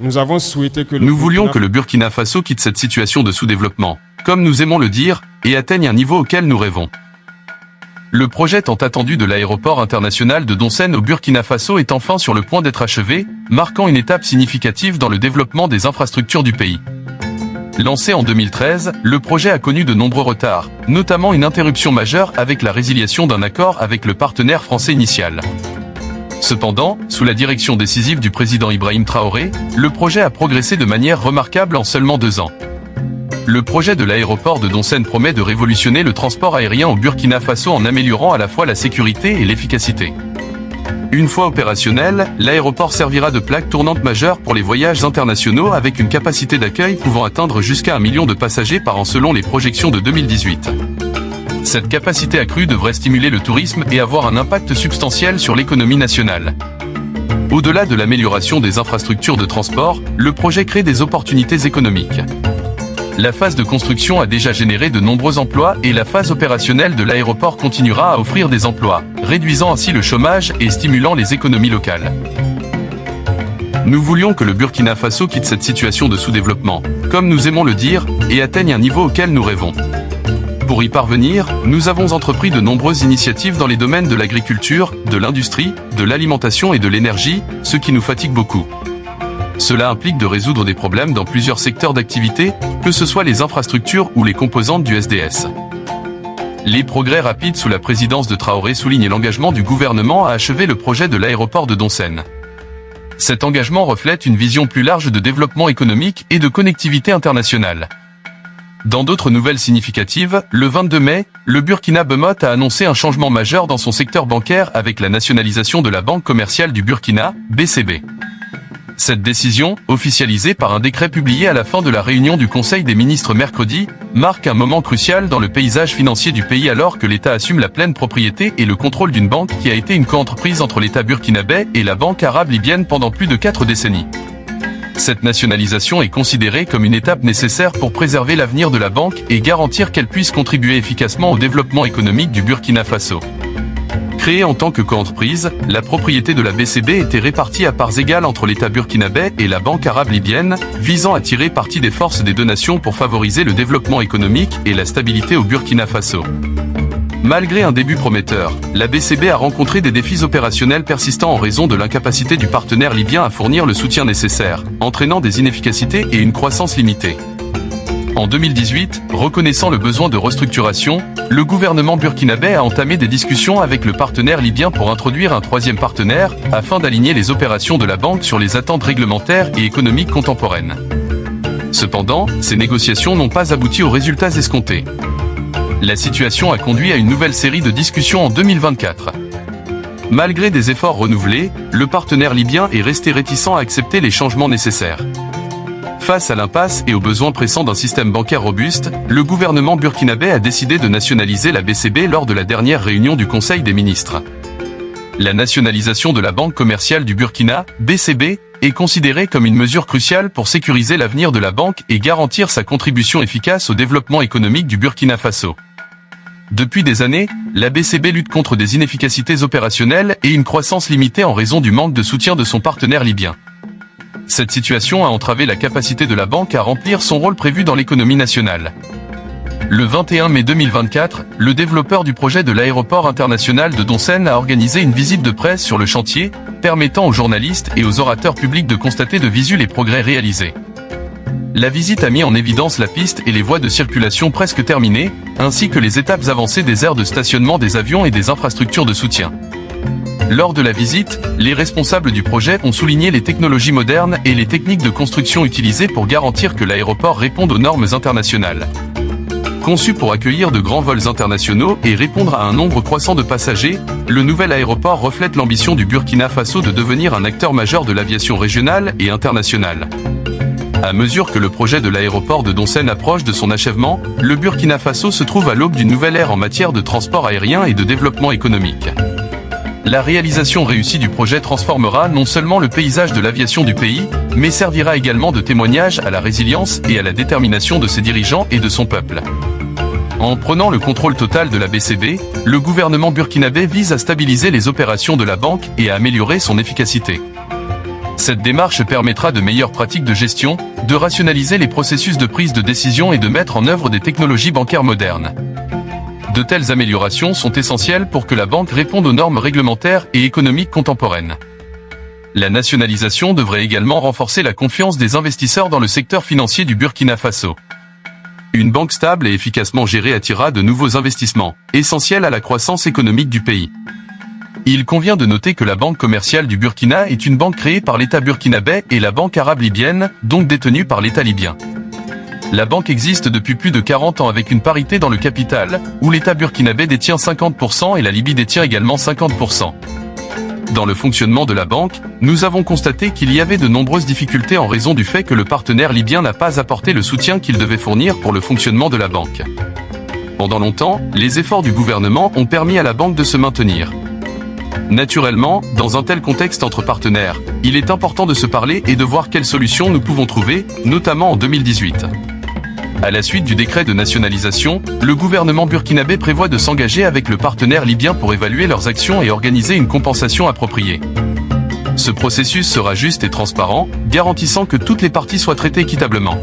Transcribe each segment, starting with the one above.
Nous avons souhaité que Nous voulions que le Burkina Faso quitte cette situation de sous-développement, comme nous aimons le dire, et atteigne un niveau auquel nous rêvons. Le projet tant attendu de l'aéroport international de Doncène au Burkina Faso est enfin sur le point d'être achevé, marquant une étape significative dans le développement des infrastructures du pays. Lancé en 2013, le projet a connu de nombreux retards, notamment une interruption majeure avec la résiliation d'un accord avec le partenaire français initial. Cependant, sous la direction décisive du président Ibrahim Traoré, le projet a progressé de manière remarquable en seulement 2 ans. Le projet de l'aéroport de Doncène promet de révolutionner le transport aérien au Burkina Faso en améliorant à la fois la sécurité et l'efficacité. Une fois opérationnel, l'aéroport servira de plaque tournante majeure pour les voyages internationaux avec une capacité d'accueil pouvant atteindre jusqu'à 1 million de passagers par an selon les projections de 2018. Cette capacité accrue devrait stimuler le tourisme et avoir un impact substantiel sur l'économie nationale. Au-delà de l'amélioration des infrastructures de transport, le projet crée des opportunités économiques. La phase de construction a déjà généré de nombreux emplois et la phase opérationnelle de l'aéroport continuera à offrir des emplois, réduisant ainsi le chômage et stimulant les économies locales. Nous voulions que le Burkina Faso quitte cette situation de sous-développement, comme nous aimons le dire, et atteigne un niveau auquel nous rêvons. Pour y parvenir, nous avons entrepris de nombreuses initiatives dans les domaines de l'agriculture, de l'industrie, de l'alimentation et de l'énergie, ce qui nous fatigue beaucoup. Cela implique de résoudre des problèmes dans plusieurs secteurs d'activité, que ce soit les infrastructures ou les composantes du SDS. Les progrès rapides sous la présidence de Traoré soulignent l'engagement du gouvernement à achever le projet de l'aéroport de Doncène. Cet engagement reflète une vision plus large de développement économique et de connectivité internationale. Dans d'autres nouvelles significatives, le 22 mai, le Burkina Bemoth a annoncé un changement majeur dans son secteur bancaire avec la nationalisation de la Banque commerciale du Burkina, BCB. Cette décision, officialisée par un décret publié à la fin de la réunion du Conseil des ministres mercredi, marque un moment crucial dans le paysage financier du pays alors que l'État assume la pleine propriété et le contrôle d'une banque qui a été une coentreprise entre l'État burkinabé et la Banque arabe libyenne pendant plus de 4 décennies. Cette nationalisation est considérée comme une étape nécessaire pour préserver l'avenir de la banque et garantir qu'elle puisse contribuer efficacement au développement économique du Burkina Faso. Créée en tant que coentreprise, la propriété de la BCB était répartie à parts égales entre l'État burkinabé et la Banque arabe libyenne, visant à tirer parti des forces des deux nations pour favoriser le développement économique et la stabilité au Burkina Faso. Malgré un début prometteur, la BCB a rencontré des défis opérationnels persistants en raison de l'incapacité du partenaire libyen à fournir le soutien nécessaire, entraînant des inefficacités et une croissance limitée. En 2018, reconnaissant le besoin de restructuration, le gouvernement burkinabé a entamé des discussions avec le partenaire libyen pour introduire un 3e partenaire, afin d'aligner les opérations de la banque sur les attentes réglementaires et économiques contemporaines. Cependant, ces négociations n'ont pas abouti aux résultats escomptés. La situation a conduit à une nouvelle série de discussions en 2024. Malgré des efforts renouvelés, le partenaire libyen est resté réticent à accepter les changements nécessaires. Face à l'impasse et aux besoins pressants d'un système bancaire robuste, le gouvernement burkinabé a décidé de nationaliser la BCB lors de la dernière réunion du Conseil des ministres. La nationalisation de la Banque commerciale du Burkina, BCB, est considérée comme une mesure cruciale pour sécuriser l'avenir de la banque et garantir sa contribution efficace au développement économique du Burkina Faso. Depuis des années, la BCB lutte contre des inefficacités opérationnelles et une croissance limitée en raison du manque de soutien de son partenaire libyen. Cette situation a entravé la capacité de la banque à remplir son rôle prévu dans l'économie nationale. Le 21 mai 2024, le développeur du projet de l'aéroport international de Doncène a organisé une visite de presse sur le chantier, permettant aux journalistes et aux orateurs publics de constater de visu les progrès réalisés. La visite a mis en évidence la piste et les voies de circulation presque terminées, ainsi que les étapes avancées des aires de stationnement des avions et des infrastructures de soutien. Lors de la visite, les responsables du projet ont souligné les technologies modernes et les techniques de construction utilisées pour garantir que l'aéroport réponde aux normes internationales. Conçu pour accueillir de grands vols internationaux et répondre à un nombre croissant de passagers, le nouvel aéroport reflète l'ambition du Burkina Faso de devenir un acteur majeur de l'aviation régionale et internationale. À mesure que le projet de l'aéroport de Doncène approche de son achèvement, le Burkina Faso se trouve à l'aube d'une nouvelle ère en matière de transport aérien et de développement économique. La réalisation réussie du projet transformera non seulement le paysage de l'aviation du pays, mais servira également de témoignage à la résilience et à la détermination de ses dirigeants et de son peuple. En prenant le contrôle total de la BCB, le gouvernement burkinabé vise à stabiliser les opérations de la banque et à améliorer son efficacité. Cette démarche permettra de meilleures pratiques de gestion, de rationaliser les processus de prise de décision et de mettre en œuvre des technologies bancaires modernes. De telles améliorations sont essentielles pour que la banque réponde aux normes réglementaires et économiques contemporaines. La nationalisation devrait également renforcer la confiance des investisseurs dans le secteur financier du Burkina Faso. Une banque stable et efficacement gérée attirera de nouveaux investissements, essentiels à la croissance économique du pays. Il convient de noter que la Banque commerciale du Burkina est une banque créée par l'État burkinabé et la Banque arabe libyenne, donc détenue par l'État libyen. La banque existe depuis plus de 40 ans avec une parité dans le capital, où l'État burkinabé détient 50% et la Libye détient également 50%. Dans le fonctionnement de la banque, nous avons constaté qu'il y avait de nombreuses difficultés en raison du fait que le partenaire libyen n'a pas apporté le soutien qu'il devait fournir pour le fonctionnement de la banque. Pendant longtemps, les efforts du gouvernement ont permis à la banque de se maintenir. Naturellement, dans un tel contexte entre partenaires, il est important de se parler et de voir quelles solutions nous pouvons trouver, notamment en 2018. À la suite du décret de nationalisation, le gouvernement burkinabé prévoit de s'engager avec le partenaire libyen pour évaluer leurs actions et organiser une compensation appropriée. Ce processus sera juste et transparent, garantissant que toutes les parties soient traitées équitablement.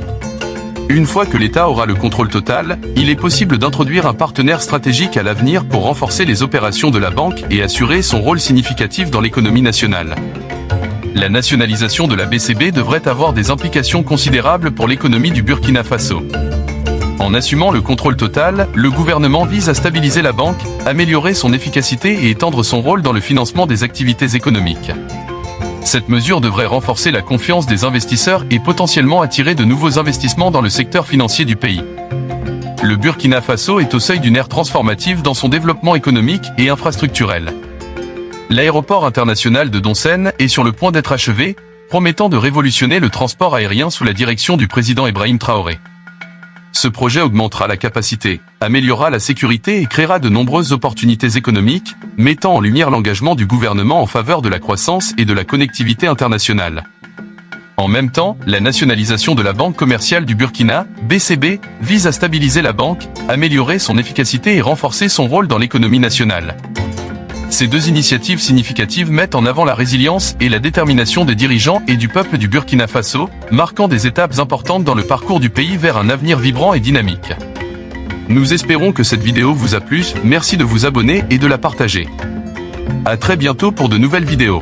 Une fois que l'État aura le contrôle total, il est possible d'introduire un partenaire stratégique à l'avenir pour renforcer les opérations de la banque et assurer son rôle significatif dans l'économie nationale. La nationalisation de la BCB devrait avoir des implications considérables pour l'économie du Burkina Faso. En assumant le contrôle total, le gouvernement vise à stabiliser la banque, améliorer son efficacité et étendre son rôle dans le financement des activités économiques. Cette mesure devrait renforcer la confiance des investisseurs et potentiellement attirer de nouveaux investissements dans le secteur financier du pays. Le Burkina Faso est au seuil d'une ère transformative dans son développement économique et infrastructurel. L'aéroport international de Donsen est sur le point d'être achevé, promettant de révolutionner le transport aérien sous la direction du président Ibrahim Traoré. Ce projet augmentera la capacité, améliorera la sécurité et créera de nombreuses opportunités économiques, mettant en lumière l'engagement du gouvernement en faveur de la croissance et de la connectivité internationale. En même temps, la nationalisation de la Banque commerciale du Burkina, BCB, vise à stabiliser la banque, améliorer son efficacité et renforcer son rôle dans l'économie nationale. Ces deux initiatives significatives mettent en avant la résilience et la détermination des dirigeants et du peuple du Burkina Faso, marquant des étapes importantes dans le parcours du pays vers un avenir vibrant et dynamique. Nous espérons que cette vidéo vous a plu, merci de vous abonner et de la partager. À très bientôt pour de nouvelles vidéos.